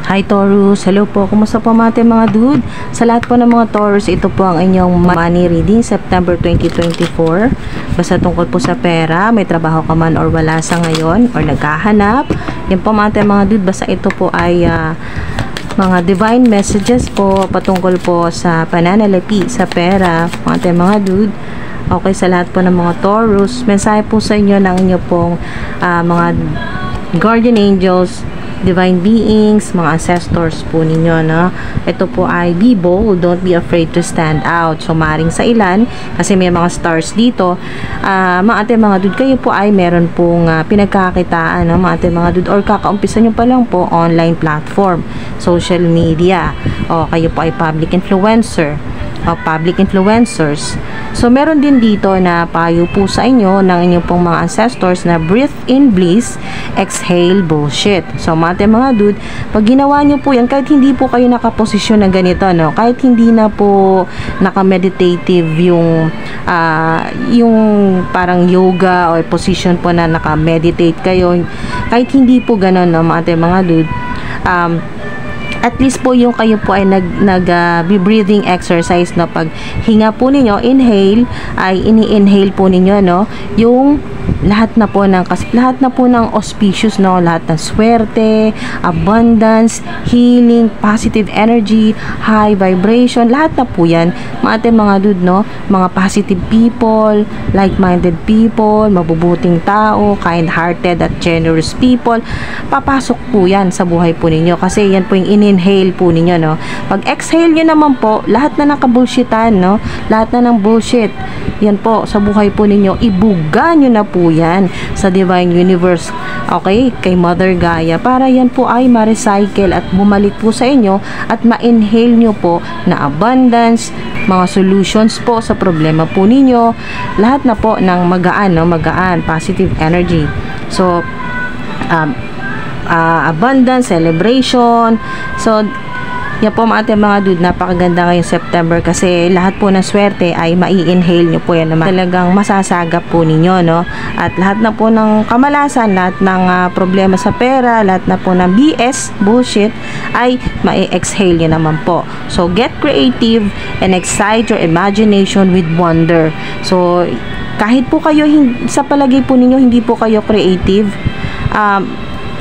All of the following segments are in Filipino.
Hi Taurus, hello po, kumusta po mga dude? Sa lahat po ng mga Taurus, ito po ang inyong money reading September 2024. Basta tungkol po sa pera, may trabaho ka man or wala sa ngayon or naghahanap. Yan po mga dude, basta ito po ay mga divine messages po patungkol po sa pananalapi sa pera, mga dude. Okay, sa lahat po ng mga Taurus, mensahe po sa inyo ng inyo pong mga guardian angels, divine beings, mga ancestors po ninyo, no? Ito po ay be bold, don't be afraid to stand out. So, maring sa ilan, kasi may mga stars dito, mga dude, kayo po ay meron pong pinagkakitaan, no? Mga dude, or kakaumpisa nyo pa lang po, online platform, social media, o kayo po ay public influencer, o public influencers. So, meron din dito na payo po sa inyo ng inyong pong mga ancestors na breathe in bliss, exhale bullshit. So, mga dude, pag ginawa nyo po yan, kahit hindi po kayo nakaposisyon na ganito, no? Kahit hindi na po naka-meditative yung parang yoga or position po na naka-meditate kayo, kahit hindi po ganun, no, mga dude, at least po yung kayo po ay breathing exercise, no? Pag hinga po ninyo, inhale, ay ini-inhale po ninyo, no? Yung lahat na po ng auspicious, no? Lahat ng swerte, abundance, healing, positive energy, high vibration, lahat na po yan, mga dude, no? Mga positive people, like-minded people, mabubuting tao, kind-hearted at generous people, papasok po yan sa buhay po ninyo, kasi yan po yung in-inhale po ninyo, no? Pag exhale nyo naman po, lahat na nakabullshitan, no? Lahat na ng bullshit, yan po sa buhay po ninyo, ibuga nyo na po yan sa divine universe, okay, kay Mother Gaia, para yan po ay ma-recycle at bumalik po sa inyo at ma-inhale nyo po na abundance, mga solutions po sa problema po ninyo, lahat na po ng magaan, no? Magaan, positive energy. So, abundance, celebration. So, yan po mga dude, napakaganda ngayong September kasi lahat po ng swerte ay mai-inhale nyo po yan naman. Talagang masasagap po ninyo, no? At lahat na po ng kamalasan, lahat ng problema sa pera, lahat na po ng BS, bullshit, ay mai-exhale nyo naman po. So, get creative and excite your imagination with wonder. So, kahit po kayo, sa palagay po ninyo, hindi po kayo creative,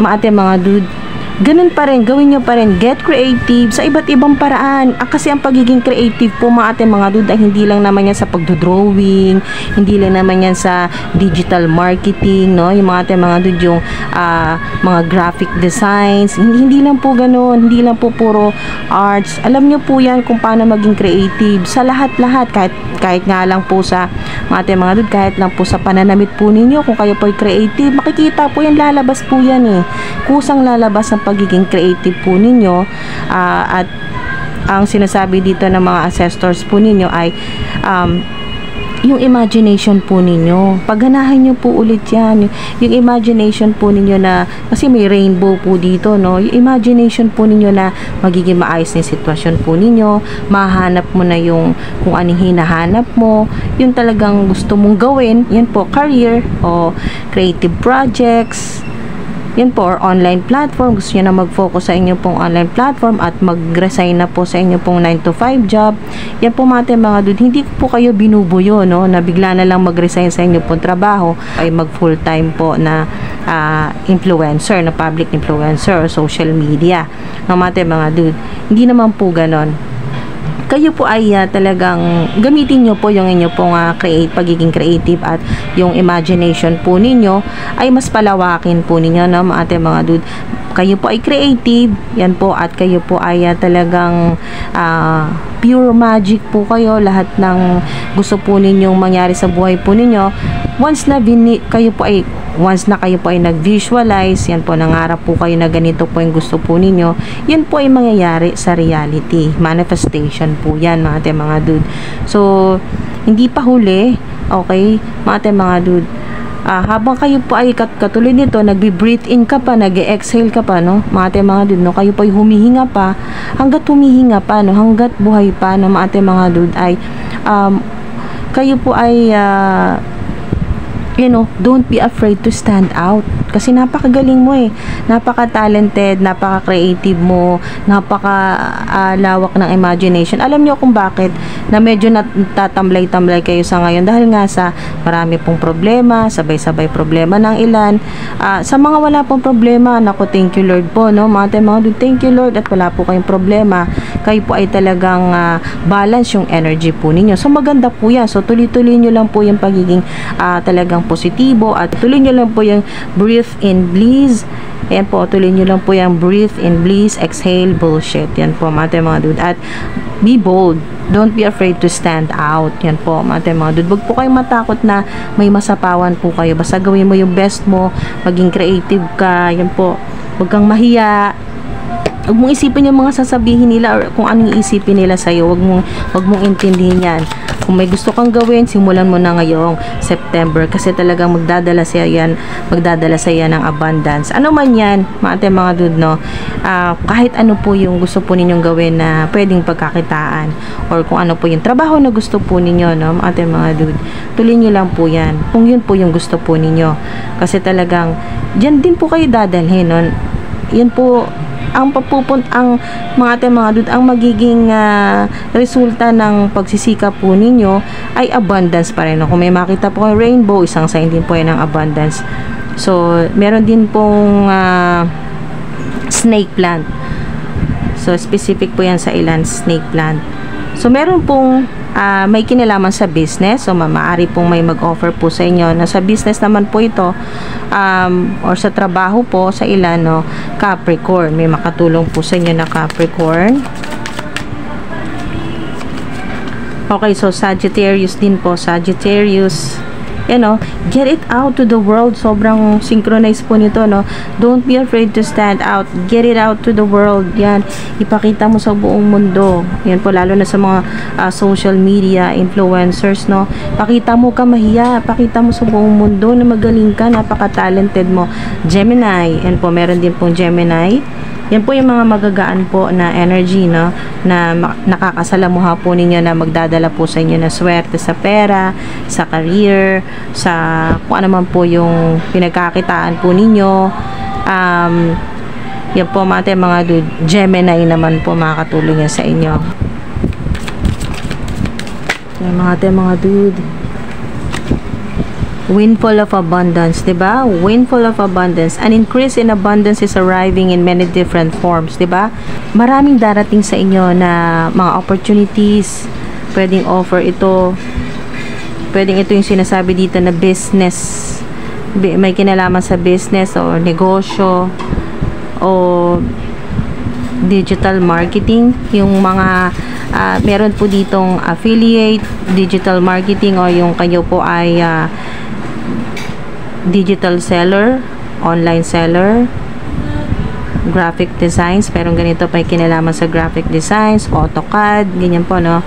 mga dude, ganun pa rin, gawin nyo pa rin, get creative sa iba't ibang paraan. Kasi ang pagiging creative po mga dude ay hindi lang naman yan sa pagdodrawing, hindi lang naman yan sa digital marketing, no? Yung mga dude, yung mga graphic designs, hindi lang po ganun, hindi lang po puro arts. Alam nyo po yan kung paano maging creative sa lahat-lahat, kahit nga lang po sa mga dude, kahit lang po sa pananamit po ninyo, kung kayo po ay creative, makikita po yan, lalabas po yan kusang lalabas ang pagiging creative po ninyo. At ang sinasabi dito ng mga ancestors po ninyo ay yung imagination po ninyo, pagganahan nyo po ulit yan, yung imagination po ninyo na, kasi may rainbow po dito, no? Yung imagination po ninyo na magiging maayos na sitwasyon po ninyo, mahanap mo na yung kung anong hinahanap mo, yung talagang gusto mong gawin, yan po, career o creative projects, yan po, or online platform, gusto nyo na mag-focus sa inyo pong online platform at mag-resign na po sa inyo pong 9 to 5 job. Yan po mga dude, hindi po kayo binubuyo, no? Na bigla na lang mag-resign sa inyo pong trabaho ay mag-full time po na influencer, na public influencer or social media, no, mga dude, hindi naman po ganon. Kayo po ay talagang gamitin nyo po yung inyo pong pagiging creative at yung imagination po ninyo ay mas palawakin po ninyo, no, mga dude. Kayo po ay creative, yan po, at kayo po ay talagang pure magic po kayo. Lahat ng gusto po ninyong mangyari sa buhay po ninyo, once na kayo po ay nag-visualize, yan po, nangarap po kayo na ganito po yung gusto po ninyo, yan po ay mangyayari sa reality, manifestation po yan, mga dude. So, hindi pa huli, okay, mga dude, habang kayo po ay katulad nito, nagbe-breathe in ka pa, nag-exhale ka pa, no, mga dude, no, kayo po ay humihinga pa, hanggat humihinga pa, no, hanggat buhay pa, no, mga dude, ay kayo po ay don't be afraid to stand out. Kasi napakagaling mo eh. Napaka-talented, napaka-creative mo, napaka-lawak ng imagination. Alam niyo kung bakit na medyo natatamlay-tamlay kayo sa ngayon dahil nga sa marami pong problema, sabay-sabay problema ng ilan. Sa mga wala pong problema, naku, thank you Lord po, no? Mga dude, thank you Lord at wala po kayong problema. Kayo po ay talagang balance yung energy po ninyo. So maganda po yan. So tuloy-tuloy nyo lang po yung pagiging talagang positibo at tuloy nyo lang po yung breathe in bliss. Ayan po, tuloy nyo lang po yung breathe in bliss, exhale bullshit. Yan po mga dude. At be bold. Don't be afraid to stand out. Yan po mga dude. Huwag po kayong matakot na may masapawan po kayo. Basta gawin mo yung best mo, maging creative ka. Yan po. Huwag kang mahiya. Huwag mong isipin yung mga sasabihin nila or kung anong isipin nila sa'yo. Huwag mong intindihin yan. Kung may gusto kang gawin, simulan mo na ngayong September kasi talagang magdadala sa yan ng abundance. Ano man yan, mga dude, no? Kahit ano po yung gusto po ninyong gawin na pwedeng pagkakitaan or kung ano po yung trabaho na gusto po ninyo, no? Mga dude, tuloy nyo lang po yan. Kung yun po yung gusto po ninyo. Kasi talagang, dyan din po kayo dadalhin, no? Yan po ang mga dude, ang magiging resulta ng pagsisikap po ninyo ay abundance pa rin. Kung may makita po kayong rainbow, isang sign din po yan ng abundance. So, meron din pong snake plant. So, specific po yan sa ilan, snake plant. So, meron pong may kinalaman sa business. So, maaari pong may mag-offer po sa inyo na sa business naman po ito or sa trabaho po sa ilan, no? Capricorn. May makatulong po sa inyo na Capricorn. Okay, so Sagittarius din po. Sagittarius. Get it out to the world. Sobrang synchronized po nito, no? Don't be afraid to stand out. Get it out to the world. Yan. Ipakita mo sa buong mundo. Yan po, lalo na sa mga social media influencers, no? Pakita mo ka mahiya. Pakita mo sa buong mundo na magaling ka. Napaka-talented mo. Gemini. Yan po, meron din pong Gemini. Yan po yung mga magagaan po na energy, no? Na nakakasalamuha po ninyo na magdadala po sa inyo na swerte sa pera, sa career, sa kung ano man po yung pinagkakitaan po ninyo. Yan po mga dude. Gemini naman po makakatulong yan sa inyo. Yan mga dude. Windfall of abundance, diba? Windfall of abundance. An increase in abundance is arriving in many different forms, diba? Maraming darating sa inyo na mga opportunities. Pwedeng offer ito. Pwedeng ito yung sinasabi dito na business. May kinalaman sa business o negosyo o digital marketing. Yung mga meron po ditong affiliate, digital marketing o yung kayo po ay digital seller, online seller, graphic designs, pero ganito pa yung kinalaman sa graphic designs, AutoCAD, ganyan po, no?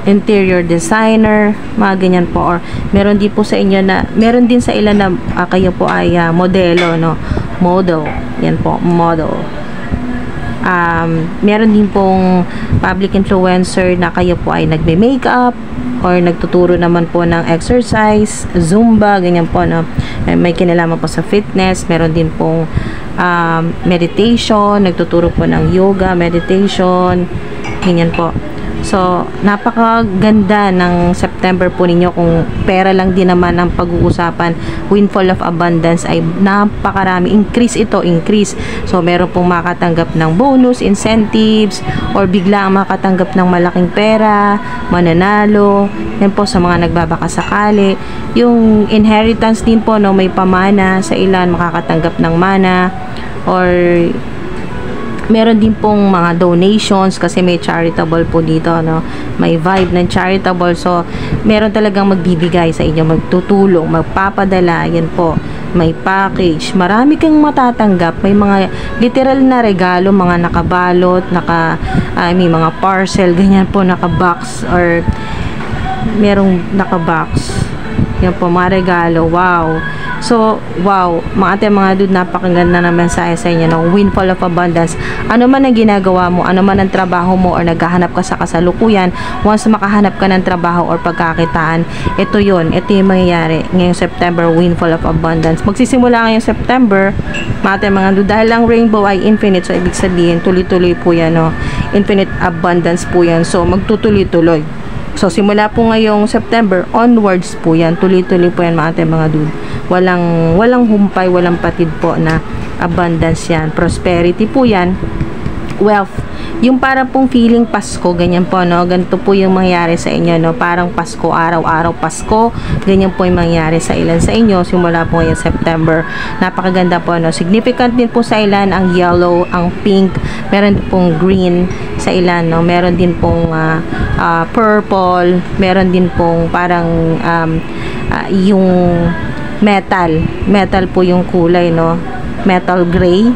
Interior designer, mga ganyan po, or meron din po sa inyo na, meron din sa ilan na kayo po ay modelo, no? Model, yan po, model. Meron din pong public influencer na kayo po ay nagme-makeup or nagtuturo naman po ng exercise, Zumba, ganyan po, no? May kinalaman po sa fitness. Meron din pong meditation, nagtuturo po ng yoga, meditation, ganyan po. So, napakaganda ng September po ninyo kung pera lang din naman ang pag-uusapan. Windfall of abundance ay napakarami. Increase ito, increase. So, meron pong makatanggap ng bonus, incentives, or bigla makatanggap ng malaking pera, mananalo. Yan po sa mga nagbabakasakali. Yung inheritance din po, no, may pamana sa ilan, makakatanggap ng mana, or meron din pong mga donations kasi may charitable po dito, no? May vibe ng charitable. So, meron talagang magbibigay sa inyo, magtutulong, magpapadala. Yan po. May package. Marami kang matatanggap. May mga literal na regalo, mga nakabalot, may mga parcel, ganyan po, nakabox, or merong nakabox. Yan po, mga regalo. Wow. So, wow, mga dude, napakaganda na mensahe sa inyo, no? Windfall of abundance. Ano man ang ginagawa mo, ano man ang trabaho mo, or naghahanap ka sa kasalukuyan, once makahanap ka ng trabaho or pagkakitaan, ito yung mangyayari ngayong September, windfall of abundance. Magsisimula ngayong September, mga dude, dahil lang rainbow ay infinite, so ibig sabihin, tuloy-tuloy po yan, no? Infinite abundance po yan, so magtutuloy-tuloy. So, simula po ngayong September, onwards po yan. Tuloy-tuloy po yan mga dude. Walang humpay, walang patid po na abundance yan. Prosperity po yan. Wealth. Yung parang pong feeling Pasko, ganyan po, no? Ganito po yung mangyari sa inyo, no? Parang Pasko, araw-araw Pasko. Ganyan po yung mangyari sa ilan sa inyo. Simula po ngayong September. Napakaganda po, no? Significant din po sa ilan ang yellow, ang pink. Meron din pong green sa ilan, no? Meron din pong purple. Meron din pong parang yung metal po yung kulay, no? Metal gray.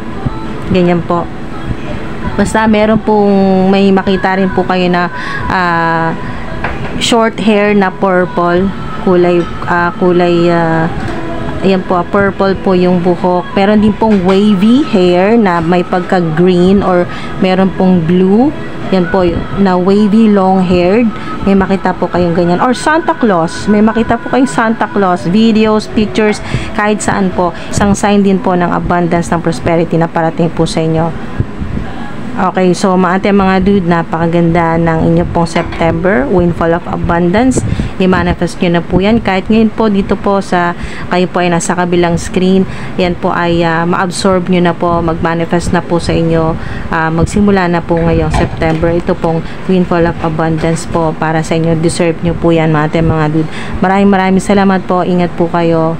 Ganyan po. Basta meron pong may makita rin po kayo na short hair na purple, kulay ayan po, purple po yung buhok. Meron din pong wavy hair na may pagka green, or meron pong blue, yan po na wavy long haired. May makita po kayong ganyan, or Santa Claus, may makita po kayong Santa Claus videos, pictures, kahit saan po. Isang sign din po ng abundance, ng prosperity na parating po sa inyo. Okay, so mga dude, napakaganda ng inyo pong September, windfall of abundance. I-manifest nyo na po yan. Kahit ngayon po, dito po sa, kayo po ay nasa kabilang screen, yan po ay ma-absorb nyo na po, mag-manifest na po sa inyo. Magsimula na po ngayong September. Ito pong windfall of abundance po para sa inyo. Deserve nyo po yan mga dude. Maraming salamat po. Ingat po kayo.